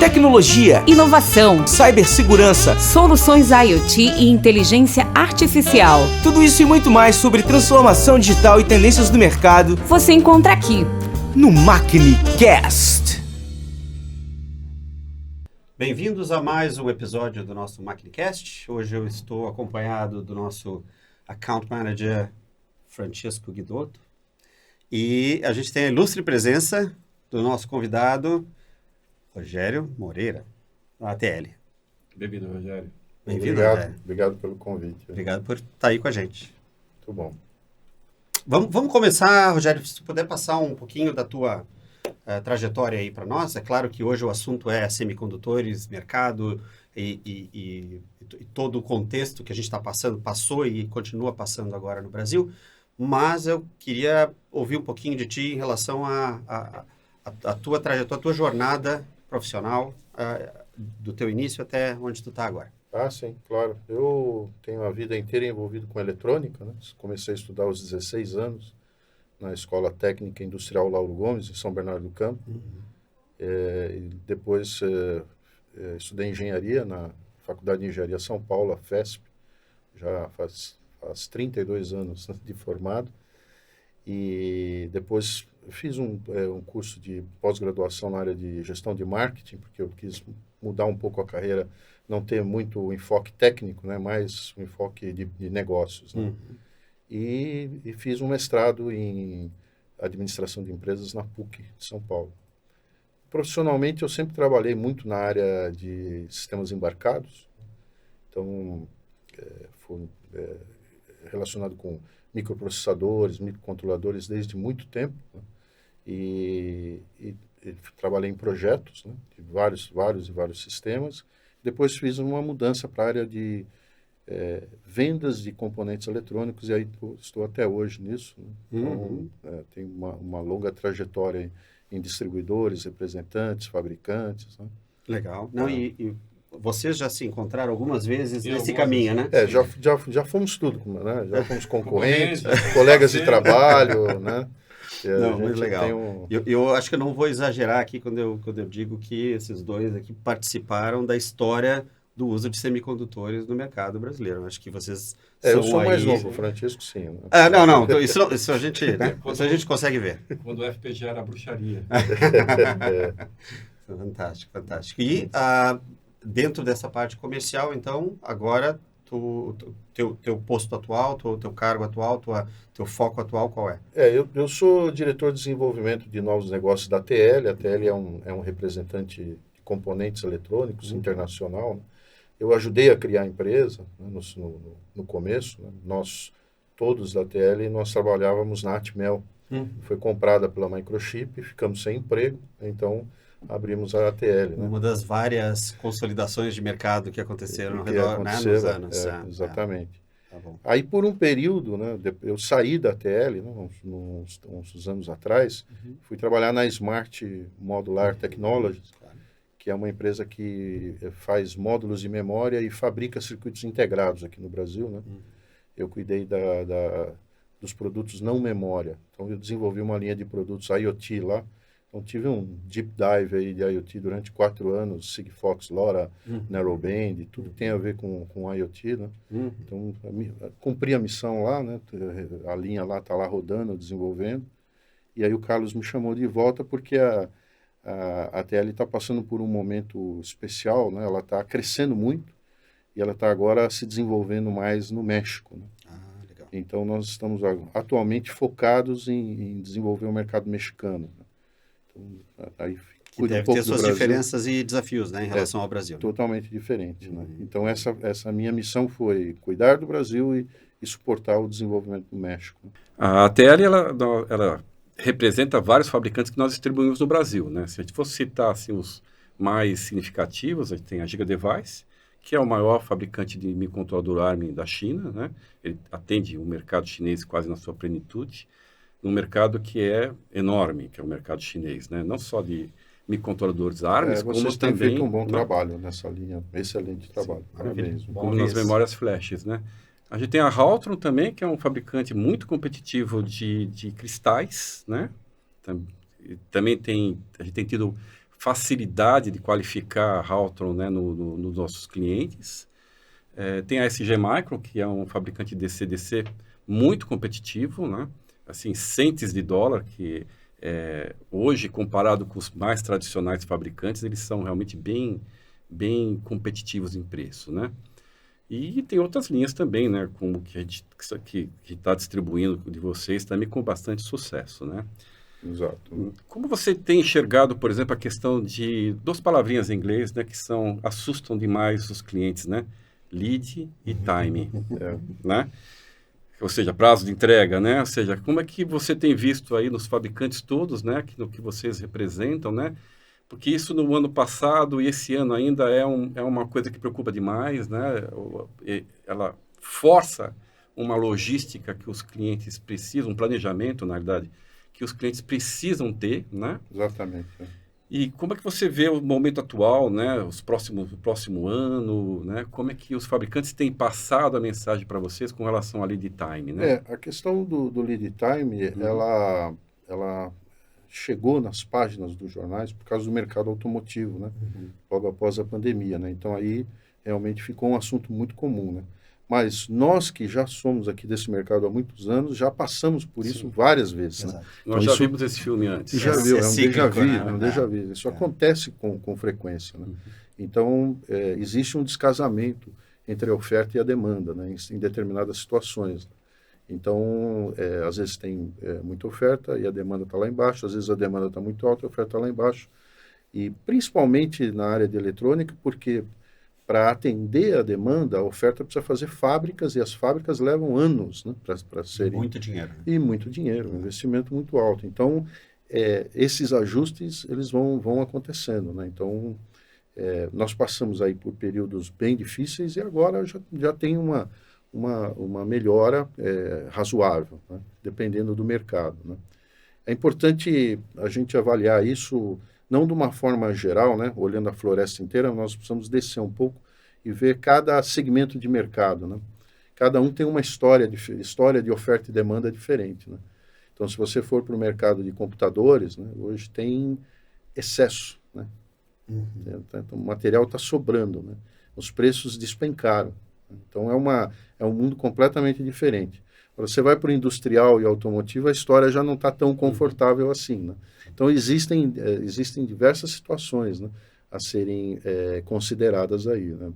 Tecnologia, inovação, cibersegurança, soluções IoT e inteligência artificial. Tudo isso e muito mais sobre transformação digital e tendências do mercado Você encontra aqui no MacniCast. Bem-vindos a mais um episódio do nosso MacniCast. Hoje eu estou acompanhado do nosso Account Manager, Francesco Guidotto. E a gente tem a ilustre presença do nosso convidado, Rogério Moreira, da ATL. Bem-vindo, Rogério. Bem-vindo, Rogério. Obrigado pelo convite. Obrigado por estar aí com a gente. Muito bom. Vamos começar, Rogério, se tu puder passar um pouquinho da tua trajetória aí para nós. É claro que hoje o assunto é semicondutores, mercado e todo o contexto que a gente passou e continua passando agora no Brasil, mas eu queria ouvir um pouquinho de ti em relação à tua trajetória, a tua jornada profissional, do teu início até onde tu está agora. Ah, sim, claro. Eu tenho a vida inteira envolvido com eletrônica, né? Comecei a estudar aos 16 anos na Escola Técnica Industrial Lauro Gomes, em São Bernardo do Campo. E depois estudei engenharia na Faculdade de Engenharia São Paulo, a FESP, já faz 32 anos de formado. E depois fiz um curso de pós-graduação na área de gestão de marketing, porque eu quis mudar um pouco a carreira, não ter muito enfoque técnico, né, mais um enfoque de negócios. Né? E fiz um mestrado em administração de empresas na PUC de São Paulo. Profissionalmente, eu sempre trabalhei muito na área de sistemas embarcados, então fui relacionado com microprocessadores, microcontroladores desde muito tempo, né? E trabalhei em projetos, né, de vários sistemas. Depois fiz uma mudança para a área de vendas de componentes eletrônicos e aí estou até hoje nisso. Né? Então, tenho uma longa trajetória em distribuidores, representantes, fabricantes. Né? Legal. Não, e vocês já se encontraram algumas vezes nesse caminho, né? Já fomos tudo, né? Já fomos concorrentes, colegas de trabalho, né? Não, muito legal. Eu acho que eu não vou exagerar aqui quando eu digo que esses dois aqui participaram da história do uso de semicondutores no mercado brasileiro. Eu acho que vocês são eu sou aí... mais novo, o Francisco sim. Né? Não, isso a gente, né? Isso a gente consegue ver. Quando o FPGA era bruxaria. Fantástico, fantástico. E dentro dessa parte comercial, então, agora, teu posto atual, teu cargo atual, teu foco atual, qual é? Eu sou diretor de desenvolvimento de novos negócios da ATL. A ATL é um representante de componentes eletrônicos internacional. Né? Eu ajudei a criar a empresa, né, no começo. Né? Nós, todos da ATL, nós trabalhávamos na Atmel. Foi comprada pela Microchip, ficamos sem emprego, então abrimos a ATL. Né? Uma das várias consolidações de mercado que aconteceram ao redor, né, nos anos. Exatamente. Tá bom. Aí, por um período, né, eu saí da ATL, né, uns anos atrás, fui trabalhar na Smart Modular Technologies, que é uma empresa que faz módulos de memória e fabrica circuitos integrados aqui no Brasil. Né? Eu cuidei dos produtos não memória. Então, eu desenvolvi uma linha de produtos IoT lá. Então, tive um deep dive aí de IoT durante 4 anos, Sigfox, LoRa, Narrowband, tudo tem a ver com IoT, né? Então, cumpri a missão lá, né? A linha lá está lá rodando, desenvolvendo. E aí o Carlos me chamou de volta porque a ATL está passando por um momento especial, né? Ela está crescendo muito e ela está agora se desenvolvendo mais no México, né? Legal. Então, nós estamos atualmente focados em desenvolver o mercado mexicano. Então, aí que deve ter suas diferenças e desafios, né, em relação ao Brasil. Totalmente diferente. Né? Então, essa minha missão foi cuidar do Brasil e suportar o desenvolvimento do México. A ATL, ela representa vários fabricantes que nós distribuímos no Brasil. Né? Se a gente fosse citar assim, os mais significativos, a gente tem a Giga Device, que é o maior fabricante de microcontrolador ARM da China. Né? Ele atende o mercado chinês quase na sua plenitude, num mercado que é enorme, que é o mercado chinês, né? Não só de microcontroladores ARMs, como vocês têm também... feito um bom trabalho nessa linha, excelente trabalho, parabéns. Como nas memórias flashes, né? A gente tem a Haltron também, que é um fabricante muito competitivo de cristais, né? Também a gente tem tido facilidade de qualificar a Haltron, né, nos nossos clientes. Tem a SG Micron, que é um fabricante de DC-DC muito competitivo, né? Assim, centes de dólar, que hoje, comparado com os mais tradicionais fabricantes, eles são realmente bem, bem competitivos em preço, né? E tem outras linhas também, né? Como que a gente está distribuindo de vocês também com bastante sucesso, né? Exato. Como você tem enxergado, por exemplo, a questão de duas palavrinhas em inglês, né? Que assustam demais os clientes, né? Lead e time, né? Ou seja, prazo de entrega, né? Ou seja, como é que você tem visto aí nos fabricantes todos, né? No que vocês representam, né? Porque isso no ano passado e esse ano ainda é uma coisa que preocupa demais, né? Ela força uma logística que os clientes precisam, um planejamento, na verdade, que os clientes precisam ter, né? Exatamente. E como é que você vê o momento atual, né? O próximo ano, né? Como é que os fabricantes têm passado a mensagem para vocês com relação a lead time, né? A questão do lead time, ela chegou nas páginas dos jornais por causa do mercado automotivo, né? Logo após a pandemia, né? Então aí realmente ficou um assunto muito comum, né? Mas nós que já somos aqui desse mercado há muitos anos, já passamos por isso várias vezes, né? Nós já vimos esse filme antes. Já viu, é um déjà vu, né? é um déjà vu. Isso acontece com frequência, né? Então, existe um descasamento entre a oferta e a demanda, né? Em determinadas situações. Então, às vezes tem muita oferta e a demanda está lá embaixo, às vezes a demanda está muito alta e a oferta está lá embaixo. E principalmente na área de eletrônica, porque para atender a demanda, a oferta precisa fazer fábricas e as fábricas levam anos, né, para serem... Muito dinheiro. E muito dinheiro, um investimento muito alto. Então, esses ajustes, eles vão acontecendo, né? Então, nós passamos aí por períodos bem difíceis e agora já tem uma melhora razoável, né? Dependendo do mercado, né? É importante a gente avaliar isso não de uma forma geral, né? Olhando a floresta inteira, nós precisamos descer um pouco e ver cada segmento de mercado, né? Cada um tem uma história de oferta e demanda diferente, né? Então, se você for para o mercado de computadores, né, hoje tem excesso, né? Então, o material está sobrando, né? Os preços despencaram. Então, é um mundo completamente diferente. Quando você vai para o industrial e automotivo, a história já não está tão confortável assim, né? Então, existem diversas situações, né, a serem consideradas aí, né?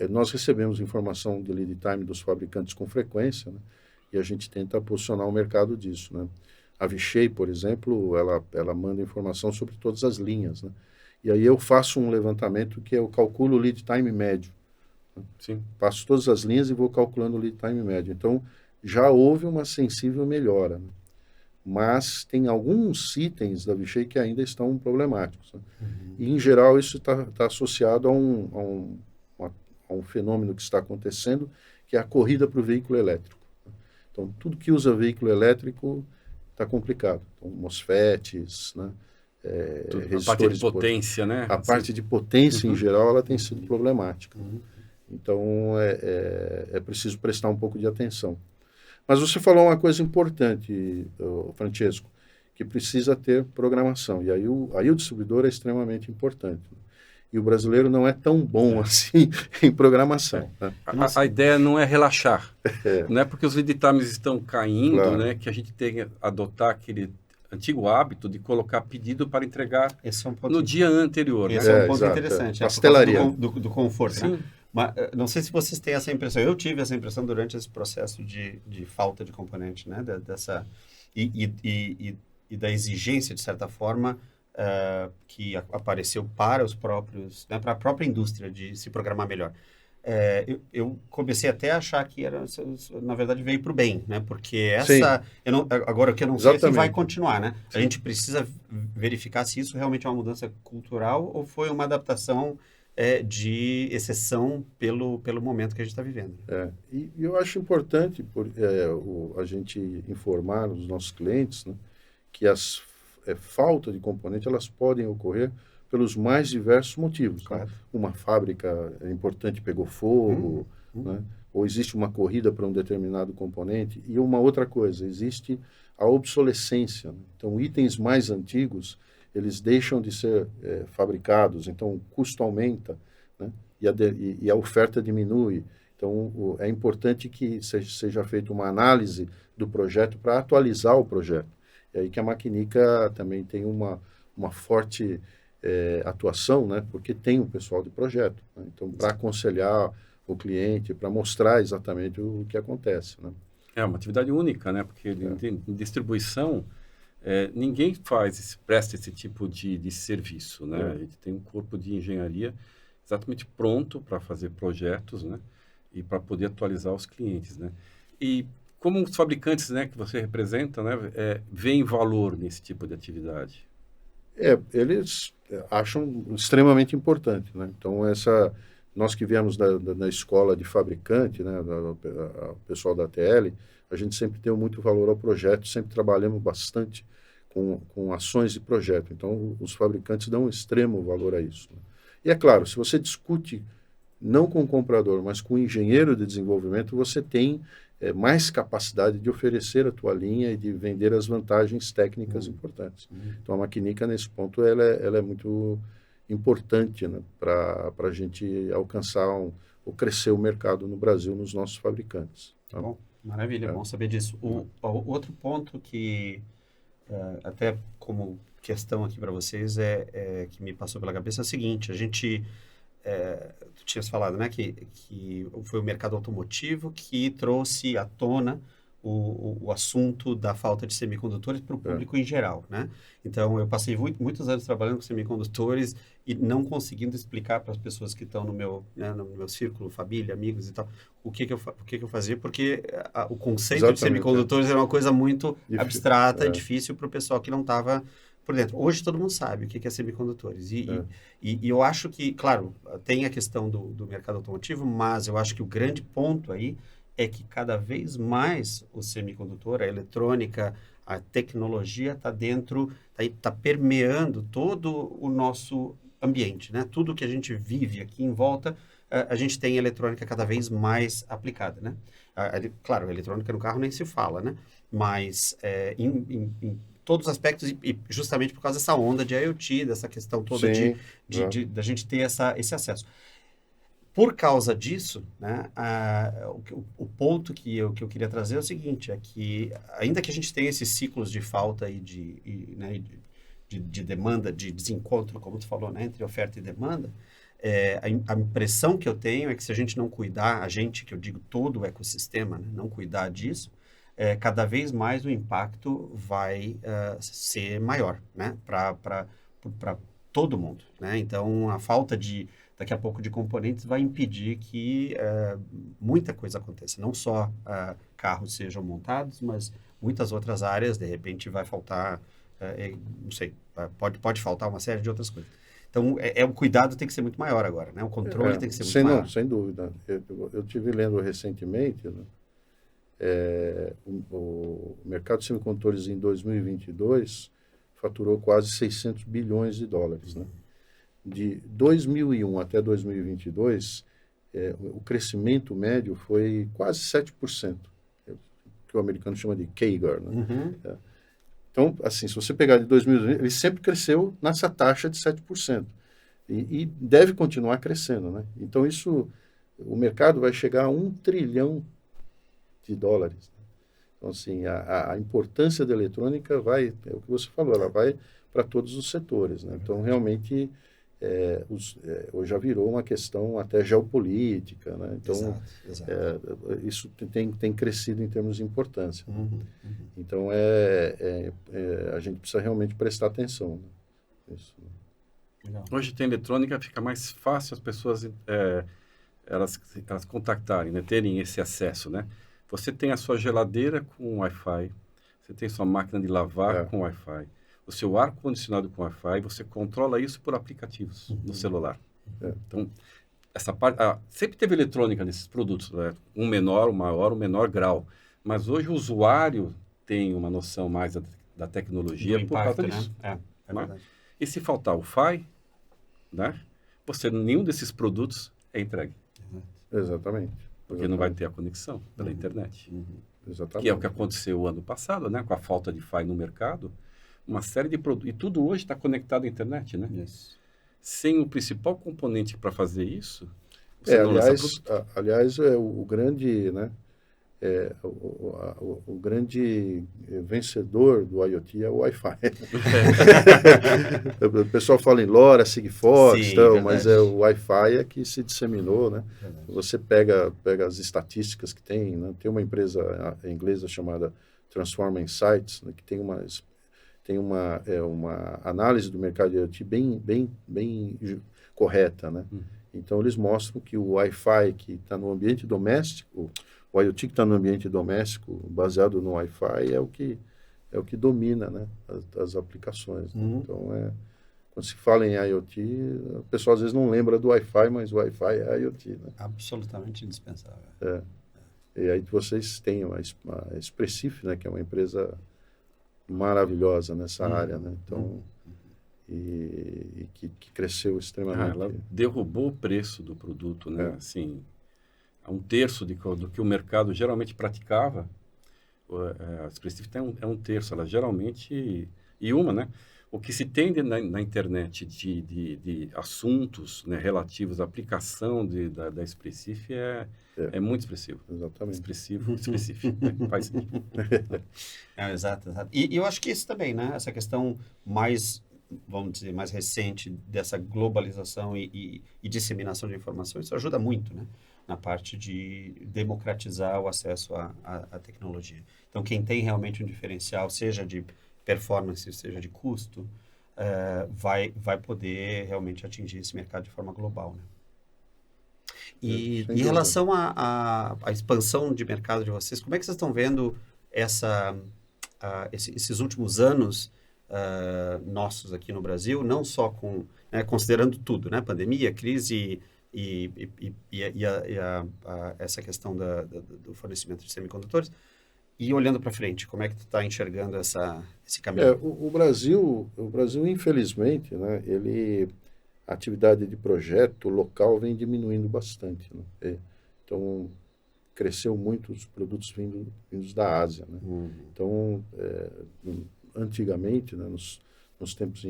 Nós recebemos informação de lead time dos fabricantes com frequência, né, e a gente tenta posicionar o mercado disso, né? A Vishay, por exemplo, ela manda informação sobre todas as linhas, né? E aí eu faço um levantamento que eu calculo o lead time médio. Sim. Passo todas as linhas e vou calculando o lead time médio. Então, já houve uma sensível melhora, né? Mas tem alguns itens da Vishay que ainda estão problemáticos, né? E, em geral, isso está associado a um fenômeno que está acontecendo, que é a corrida para o veículo elétrico. Então, tudo que usa veículo elétrico está complicado. Então, MOSFETs, né? A parte de potência, né? A parte de potência, em geral, ela tem sido problemática. Então, é preciso prestar um pouco de atenção. Mas você falou uma coisa importante, Francesco, que precisa ter programação. E aí o distribuidor é extremamente importante. E o brasileiro não é tão bom assim em programação. Né? A ideia não é relaxar. Não é porque os lead times estão caindo, Claro. né, que a gente tem que adotar aquele antigo hábito de colocar pedido para entregar Esse é um ponto, no dia anterior. esse Né? é um ponto exato, interessante. é. Por causa Pastelaria. do conforto, Sim. né? Mas não sei se vocês têm essa impressão. Eu tive essa impressão durante esse processo de falta de componente, né? E da exigência, de certa forma, que apareceu para os próprios, né? Para a própria indústria de se programar melhor. Eu comecei até a achar que na verdade veio para o bem, né? Porque agora o que eu não sei é se vai continuar, né? A gente precisa verificar se isso realmente é uma mudança cultural ou foi uma adaptação de exceção pelo momento que a gente está vivendo. E eu acho importante a gente informar os nossos clientes, né, que as falta de componente elas podem ocorrer pelos mais diversos motivos. Claro. Né? Uma fábrica importante pegou fogo, né? Ou existe uma corrida para um determinado componente. E uma outra coisa, existe a obsolescência. Né? Então, itens mais antigos, eles deixam de ser fabricados, então o custo aumenta, né? E a oferta diminui. Então, é importante que seja feita uma análise do projeto para atualizar o projeto. É aí que a Maquinica também tem uma forte atuação, né? Porque tem um pessoal de projeto, né? Então, para aconselhar o cliente, para mostrar exatamente o que acontece, né? É uma atividade única, né? Porque em distribuição, ninguém presta esse tipo de serviço, né? A gente tem um corpo de engenharia exatamente pronto para fazer projetos, né? E para poder atualizar os clientes, né? E como os fabricantes, né, que você representa, né, veem valor nesse tipo de atividade? Eles acham extremamente importante, né? Então, nós que viemos da escola de fabricante, né, o pessoal da TL, a gente sempre deu muito valor ao projeto, sempre trabalhamos bastante com ações de projeto. Então, os fabricantes dão um extremo valor a isso, né? E é claro, se você discute não com o comprador, mas com o engenheiro de desenvolvimento, você tem mais capacidade de oferecer a tua linha e de vender as vantagens técnicas importantes. Então, a Maquinica, nesse ponto, ela é muito importante, né, para a gente alcançar ou crescer o mercado no Brasil nos nossos fabricantes. Tá? Bom, maravilha, bom saber disso. O outro ponto que, até como questão aqui para vocês, que me passou pela cabeça é o seguinte: a gente... tu tinhas falado, né, que foi o mercado automotivo que trouxe à tona o assunto da falta de semicondutores para o público em geral, né? Então, eu passei muitos anos trabalhando com semicondutores e não conseguindo explicar para as pessoas que estão no meu círculo, família, amigos e tal, o que eu fazia, porque o conceito de semicondutores era uma coisa muito abstrata e difícil para o pessoal que não estava por dentro. Hoje todo mundo sabe o que é semicondutores. E eu acho que, claro, tem a questão do mercado automotivo, mas eu acho que o grande ponto aí é que cada vez mais o semicondutor, a eletrônica, a tecnologia está dentro, está permeando todo o nosso ambiente, né? Tudo que a gente vive aqui em volta, a gente tem eletrônica cada vez mais aplicada, né? Claro, a eletrônica no carro nem se fala, né? Mas em todos os aspectos, e justamente por causa dessa onda de IoT, dessa questão toda da gente ter esse acesso. Por causa disso, né, o ponto que eu queria trazer é o seguinte, é que ainda que a gente tenha esses ciclos de falta e de demanda, de desencontro, como tu falou, né, entre oferta e demanda, a impressão que eu tenho é que se a gente não cuidar, a gente, que eu digo todo o ecossistema, né, não cuidar disso, cada vez mais o impacto vai ser maior, né, para todo mundo, né? Então, a falta daqui a pouco de componentes vai impedir que muita coisa aconteça. Não só carros sejam montados, mas muitas outras áreas, de repente, vai faltar, não sei, pode faltar uma série de outras coisas. Então, o cuidado tem que ser muito maior agora, né? O controle tem que ser muito maior. Não, sem dúvida. Eu tive lendo recentemente, né, o mercado de semicondutores em 2022 faturou quase 600 bilhões de dólares, né? De 2001 até 2022, o crescimento médio foi quase 7%, que o americano chama de CAGR, né? Então, assim, se você pegar de 2020, ele sempre cresceu nessa taxa de 7%. E deve continuar crescendo, né? Então, o mercado vai chegar a $1 trilhão. Então, assim, a importância da eletrônica é o que você falou, ela vai para todos os setores, né? Então, realmente, hoje já virou uma questão até geopolítica, né? Então, exato. Isso tem crescido em termos de importância. Então, a gente precisa realmente prestar atenção, né? Isso. Hoje tem eletrônica, fica mais fácil as pessoas elas contactarem, né? Terem esse acesso, né? Você tem a sua geladeira com Wi-Fi, você tem sua máquina de lavar com Wi-Fi, o seu ar-condicionado com Wi-Fi, você controla isso por aplicativos no celular. Então, essa parte, sempre teve eletrônica nesses produtos, né? Um menor, um maior, um menor grau. Mas hoje o usuário tem uma noção mais da tecnologia por causa disso. É verdade. E se faltar o Wi-Fi, né? Nenhum desses produtos é entregue. Exatamente. Porque não vai ter a conexão pela internet. Exatamente. Que é o que aconteceu o ano passado, né? Com a falta de Wi-Fi no mercado. uma série de produtos. E tudo hoje está conectado à internet, né? Isso. Sem o principal componente para fazer isso, você não lança produto. aliás, o grande, né, o grande vencedor do IoT é o Wi-Fi. O pessoal fala em LoRa, Sigfox, Sim, então, verdade. mas o Wi-Fi é que se disseminou, né? Verdade. Você pega as estatísticas que tem, né? Tem uma empresa inglesa chamada Transform Insights, né, que tem uma análise do mercado de IoT bem correta, né? Então, eles mostram que o Wi-Fi que está no ambiente doméstico, o IoT que está no ambiente doméstico, baseado no Wi-Fi, é o que domina, né, as aplicações. Né? Então, quando se fala em IoT, o pessoal às vezes não lembra do Wi-Fi, mas o Wi-Fi é IoT. Né? Absolutamente indispensável. E aí vocês têm a Expressif, né, que é uma empresa maravilhosa nessa área, né? Então, e que cresceu extremamente. Ela derrubou o preço do produto, né? Assim, a 1/3 do que o mercado geralmente praticava. A Expressif é 1/3. Ela geralmente... né? O que se tem na internet de assuntos, né, relativos à aplicação da Expressif é muito expressivo. Exatamente. Expressivo, faz sentido. Exato. E eu acho que isso também, né? Essa questão mais, vamos dizer, mais recente dessa globalização e disseminação de informação, isso ajuda muito, né? Na parte de democratizar o acesso à tecnologia. Então, quem tem realmente um diferencial, seja de performance, seja de custo, vai poder realmente atingir esse mercado de forma global, né? E em relação à expansão de mercado de vocês, como é que vocês estão vendo esses últimos anos nossos aqui no Brasil, não só considerando tudo, né? Pandemia, crise e essa questão do fornecimento de semicondutores, e olhando para frente, como é que tu está enxergando esse caminho? O Brasil, infelizmente, né, a atividade de projeto local vem diminuindo bastante. Né? Então, cresceu muito os produtos vindos da Ásia. Né? Então, antigamente, né, nos tempos,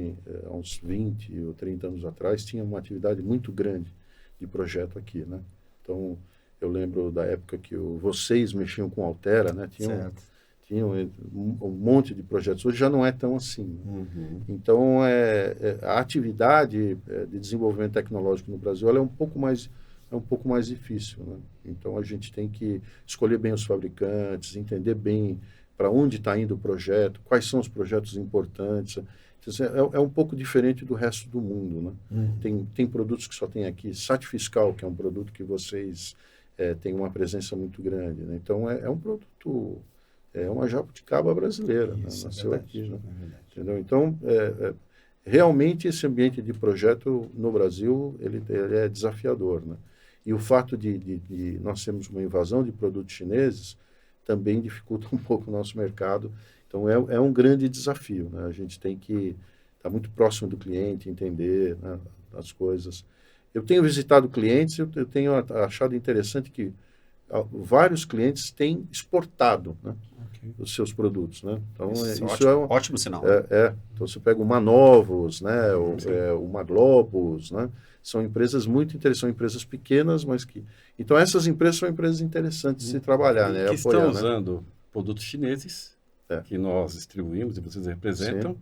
há uns 20 ou 30 anos atrás, tinha uma atividade muito grande de projeto aqui. Né? Então, eu lembro da época que vocês mexiam com Altera, né? Tinham um monte de projetos. Hoje já não é tão assim. Né? Então, a atividade de desenvolvimento tecnológico no Brasil ela é um pouco mais difícil. Né? Então, a gente tem que escolher bem os fabricantes, entender bem para onde está indo o projeto, quais são os projetos importantes. Então, é um pouco diferente do resto do mundo. Né? Tem produtos que só tem aqui. SAT Fiscal, que é um produto que vocês têm uma presença muito grande. Né? Então, é um produto... É uma jabuticaba brasileira, Isso, né? Nasceu verdade, aqui. Né? Entendeu? Então, realmente, esse ambiente de projeto no Brasil, ele é desafiador. Né? E o fato de nós termos uma invasão de produtos chineses também dificulta um pouco o nosso mercado. Então, é um grande desafio. Né? A gente tem que estar muito próximo do cliente, entender, né, as coisas. Eu tenho visitado clientes, eu tenho achado interessante que vários clientes têm exportado, né, os seus produtos, né? Então, isso é ótimo sinal. Então, você pega uma Novos, né, uma Globus, né? São empresas muito interessantes, são empresas pequenas, mas que... Então, essas empresas são empresas interessantes de se trabalhar, né? Que apoiar, estão usando produtos chineses, que nós distribuímos e vocês representam,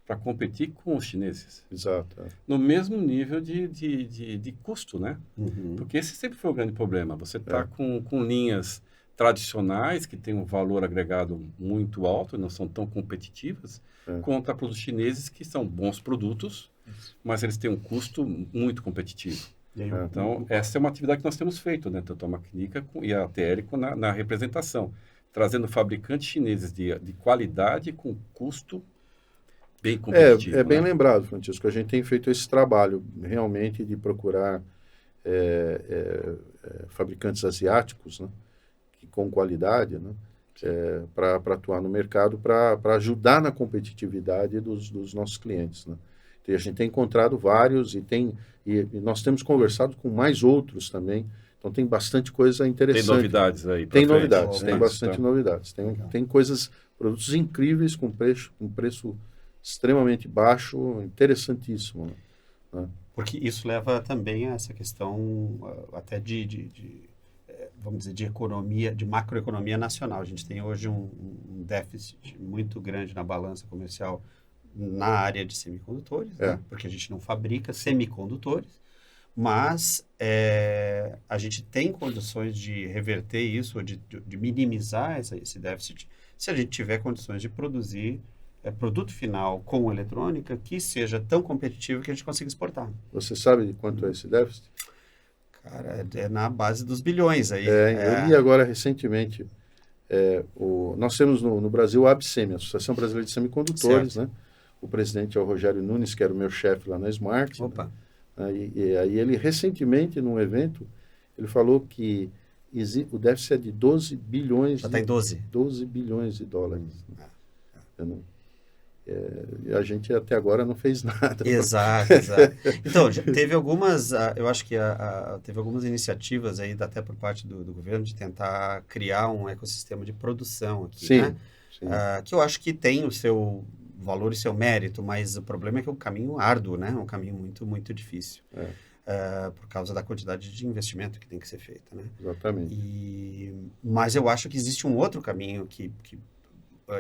para competir com os chineses. Exato. No mesmo nível de custo, né? Porque esse sempre foi o grande problema. Você está com linhas tradicionais que têm um valor agregado muito alto, não são tão competitivas, contra produtos chineses que são bons produtos, mas eles têm um custo muito competitivo. Então, essa é uma atividade que nós temos feito, né? Tanto a Macnica e a Teérico na representação, trazendo fabricantes chineses de qualidade com custo bem competitivo. Bem lembrado, Francisco. A gente tem feito esse trabalho realmente de procurar fabricantes asiáticos, né, com qualidade, né, para atuar no mercado, para ajudar na competitividade dos nossos clientes. Né. E a gente tem encontrado vários e nós temos conversado com mais outros também. Então tem bastante coisa interessante. Tem novidades aí? Tem novidades, tem bastante novidades. Tem coisas, produtos incríveis com preço extremamente baixo, interessantíssimo, né? Porque isso leva também a essa questão até vamos dizer, de economia, de macroeconomia nacional. A gente tem hoje um déficit muito grande na balança comercial na área de semicondutores, né? Porque a gente não fabrica semicondutores, mas a gente tem condições de reverter isso, de minimizar esse déficit, se a gente tiver condições de produzir produto final com eletrônica que seja tão competitivo que a gente consiga exportar. Você sabe de quanto é esse déficit? Cara, é na base dos bilhões aí. Eu li agora recentemente, nós temos no Brasil a ABSEMI, a Associação Brasileira de Semicondutores, né? O presidente é o Rogério Nunes, que era o meu chefe lá na Smart. Opa. Né? E aí ele recentemente, num evento, ele falou que o déficit é de 12 bilhões. Já está em 12? 12 bilhões de dólares. E a gente até agora não fez nada. Exato. Então, teve algumas, eu acho que teve algumas iniciativas aí, até por parte do governo, de tentar criar um ecossistema de produção aqui, sim, né? Sim. Que eu acho que tem o seu valor e seu mérito, mas o problema é que é um caminho árduo, né? Um caminho muito, muito difícil. Por causa da quantidade de investimento que tem que ser feita, né? Exatamente. Mas eu acho que existe um outro caminho que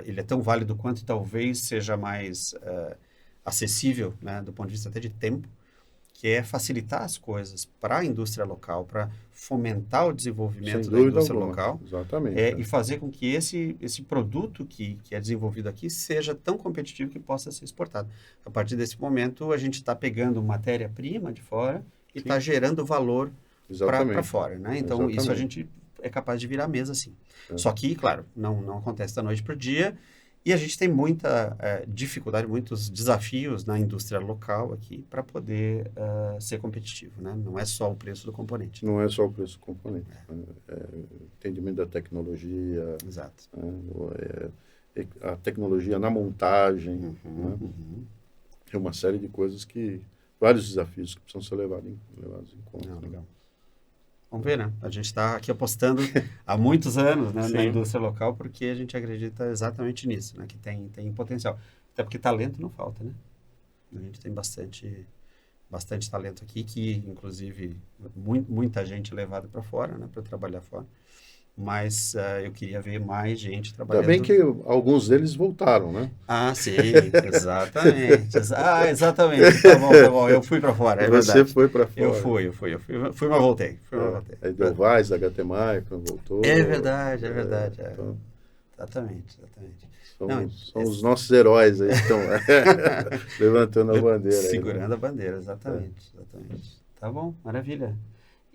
ele é tão válido quanto talvez seja mais acessível, né, do ponto de vista até de tempo, que é facilitar as coisas para a indústria local, para fomentar o desenvolvimento da indústria local. Exatamente. E fazer com que esse produto que é desenvolvido aqui seja tão competitivo que possa ser exportado. A partir desse momento, a gente está pegando matéria-prima de fora e está gerando valor para fora, né? Então, Exatamente. Isso a gente é capaz de virar a mesa, sim. Só que, claro, não acontece da noite para o dia, e a gente tem muita dificuldade, muitos desafios na indústria local aqui para poder ser competitivo, né? Não é só o preço do componente. Não é só o preço do componente. Entendimento da tecnologia. Exato. A tecnologia na montagem. Né? É uma série de coisas vários desafios que precisam ser levados em conta. Legal. Vamos ver, né? A gente está aqui apostando há muitos anos, né, na indústria local, porque a gente acredita exatamente nisso, né? Que tem potencial. Até porque talento não falta, né? A gente tem bastante talento aqui, que inclusive muita gente é levada para fora, né? Para trabalhar fora. Mas eu queria ver mais gente trabalhando. Ainda bem que alguns deles voltaram, né? Sim, exatamente. Exatamente. Tá bom. Eu fui para fora, é Você verdade. foi para fora. Eu fui, mas voltei. Aí deu Vaz, HT Micro, voltou. É verdade. Então, exatamente. São os nossos heróis aí que estão levantando a bandeira. Segurando aí, né? a bandeira, exatamente. Tá bom, maravilha.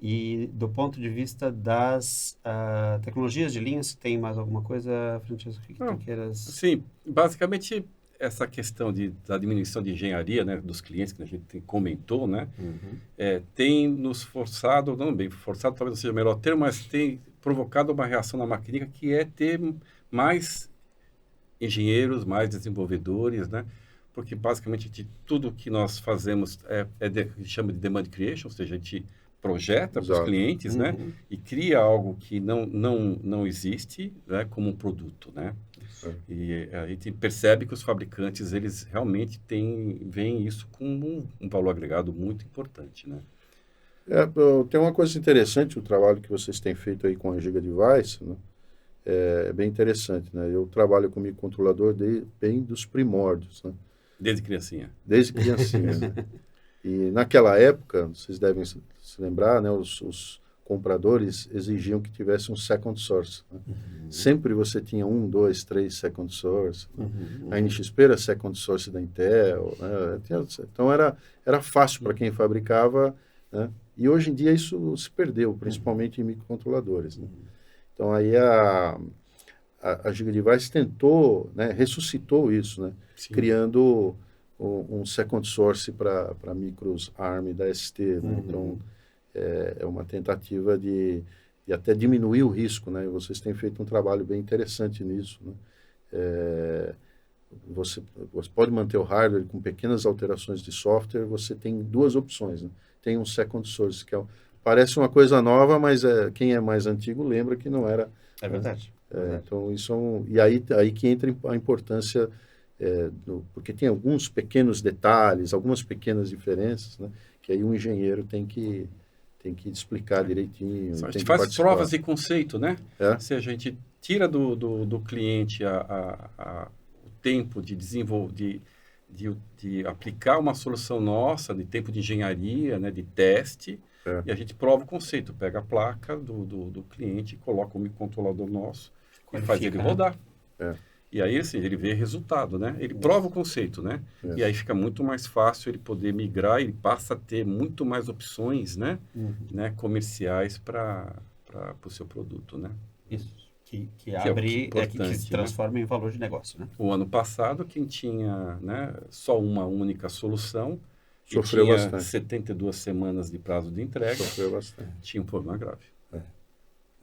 E do ponto de vista das tecnologias de linha, se tem mais alguma coisa, Francesco, que tu queiras... Sim, basicamente essa questão da diminuição de engenharia, né, dos clientes que a gente comentou, né, tem nos forçado, não bem forçado, talvez não seja o melhor termo, mas tem provocado uma reação na maquinítica que é ter mais engenheiros, mais desenvolvedores, né, porque basicamente tudo que nós fazemos chama de demand creation, ou seja, a gente projeta para os clientes, né, e cria algo que não existe, né, como um produto, né. E a gente percebe que os fabricantes, eles realmente veem isso como um valor agregado muito importante, né. Tem uma coisa interessante, o trabalho que vocês têm feito aí com a Giga Device, né, é bem interessante, né. Eu trabalho com microcontrolador bem dos primórdios, né. Desde criancinha. Né? E naquela época, vocês devem se lembrar, né, os compradores exigiam que tivesse um second source. Né? Sempre você tinha 1, 2, 3 second source. Né? A NXP era second source da Intel. Né? Então era fácil para quem fabricava. Né? E hoje em dia isso se perdeu, principalmente em microcontroladores. Né? Então aí a Giga Device tentou, né, ressuscitou isso, né? Criando um second source para micros ARM da ST. Né? Então, é uma tentativa de até diminuir o risco, né? Vocês têm feito um trabalho bem interessante nisso, né? Você pode manter o hardware com pequenas alterações de software, você tem duas opções, né? Tem um second source, que parece uma coisa nova, mas quem é mais antigo lembra que não era. É verdade. Então, isso e aí que entra a importância porque tem alguns pequenos detalhes, algumas pequenas diferenças, né, que aí o engenheiro tem que explicar direitinho. A tem gente que faz participar. provas de conceito, né? É. Ou seja, a gente tira do cliente o tempo de desenvolver, de aplicar uma solução nossa, de tempo de engenharia, né, de teste, e a gente prova o conceito, pega a placa do cliente, coloca o microcontrolador nosso e faz ele rodar. É. E aí, assim, ele vê resultado, né? Ele prova o conceito, né? É. E aí fica muito mais fácil ele poder migrar, ele passa a ter muito mais opções, né? Né? Comerciais para o seu produto, né? Isso. Que é abre, que importante, se transforma em valor de negócio, né? O ano passado, quem tinha, né, só uma única solução, e Sofreu tinha bastante. 72 semanas de prazo de entrega, Sofreu bastante. tinha um problema grave.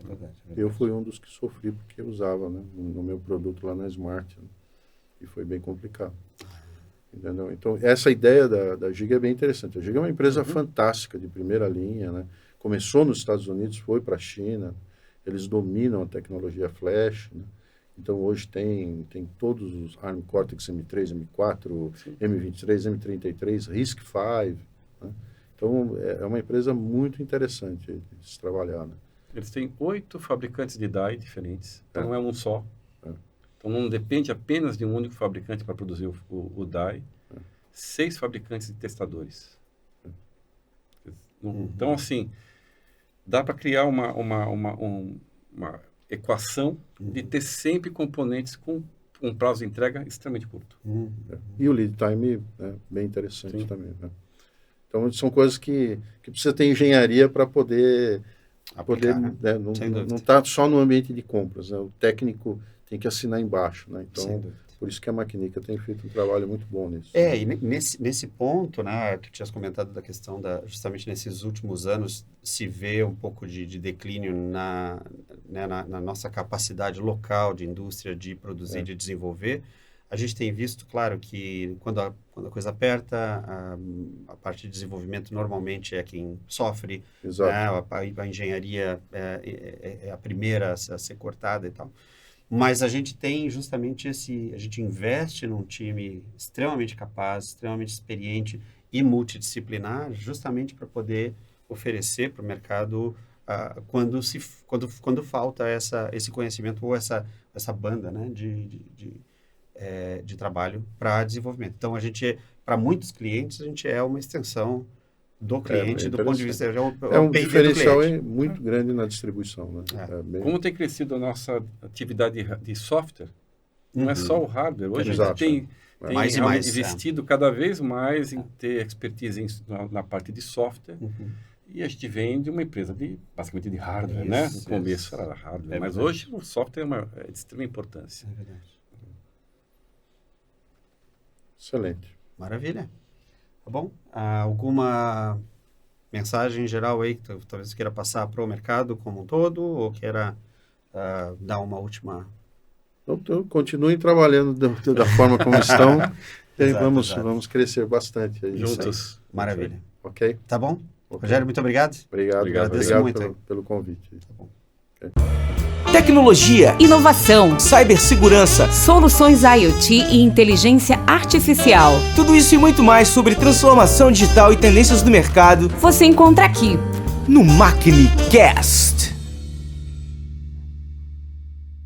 É verdade. Eu fui um dos que sofri porque usava, né, no meu produto lá na Smart, né, e foi bem complicado. Entendeu? Então, essa ideia da Giga é bem interessante. A Giga é uma empresa fantástica, de primeira linha, né? Começou nos Estados Unidos, foi para a China, eles dominam a tecnologia Flash, né? Então, hoje tem todos os ARM Cortex M3, M4, Sim. M23, M33, RISC-V, né? Então, é uma empresa muito interessante de se trabalhar, né? Eles têm 8 fabricantes de die diferentes, então não é um só. É. Então não depende apenas de um único fabricante para produzir o die. 6 fabricantes de testadores. Então, assim, dá para criar uma equação de ter sempre componentes com um prazo de entrega extremamente curto. E o lead time é bem interessante Sim. também, né? Então, são coisas que precisa ter engenharia para poder Aplicar, né? né, Sem dúvida. não está só no ambiente de compras, né? O técnico tem que assinar embaixo, né? Sem Então, dúvida. por isso que a Maquinica tem feito um trabalho muito bom nisso. E nesse ponto, né, tu tinhas comentado da questão justamente nesses últimos anos, se vê um pouco de declínio na nossa capacidade local de indústria de produzir, de desenvolver. A gente tem visto, claro, que quando a coisa aperta, a parte de desenvolvimento normalmente é quem sofre, Exato. né, a engenharia é a primeira a ser cortada e tal. Mas a gente tem justamente a gente investe num time extremamente capaz, extremamente experiente e multidisciplinar, justamente para poder oferecer para o mercado quando falta esse conhecimento ou essa banda, né, de trabalho para desenvolvimento. Então, para muitos clientes, a gente é uma extensão do cliente, do ponto de vista... É um diferencial muito grande na distribuição, né? Como tem crescido a nossa atividade de software, não é só o hardware. Hoje a gente tem mais e mais, investido cada vez mais em ter expertise na parte de software. E a gente vem de uma empresa basicamente de hardware, né? No começo era hardware, mas hoje o software é de extrema importância. É verdade. Excelente. Maravilha. Tá bom? Alguma mensagem geral aí que talvez você queira passar para o mercado como um todo ou queira dar uma última... Então, continuem trabalhando da forma como estão. Exato. Vamos crescer bastante aí. Juntos. Maravilha. Ok? Tá bom? Ok. Rogério, muito obrigado. Obrigado Agradeço muito. pelo convite. Tá bom. Tecnologia, Inovação, cibersegurança, soluções IoT e inteligência artificial. tudo isso e muito mais sobre transformação digital e tendências do mercado Você encontra aqui. no MaquineCast.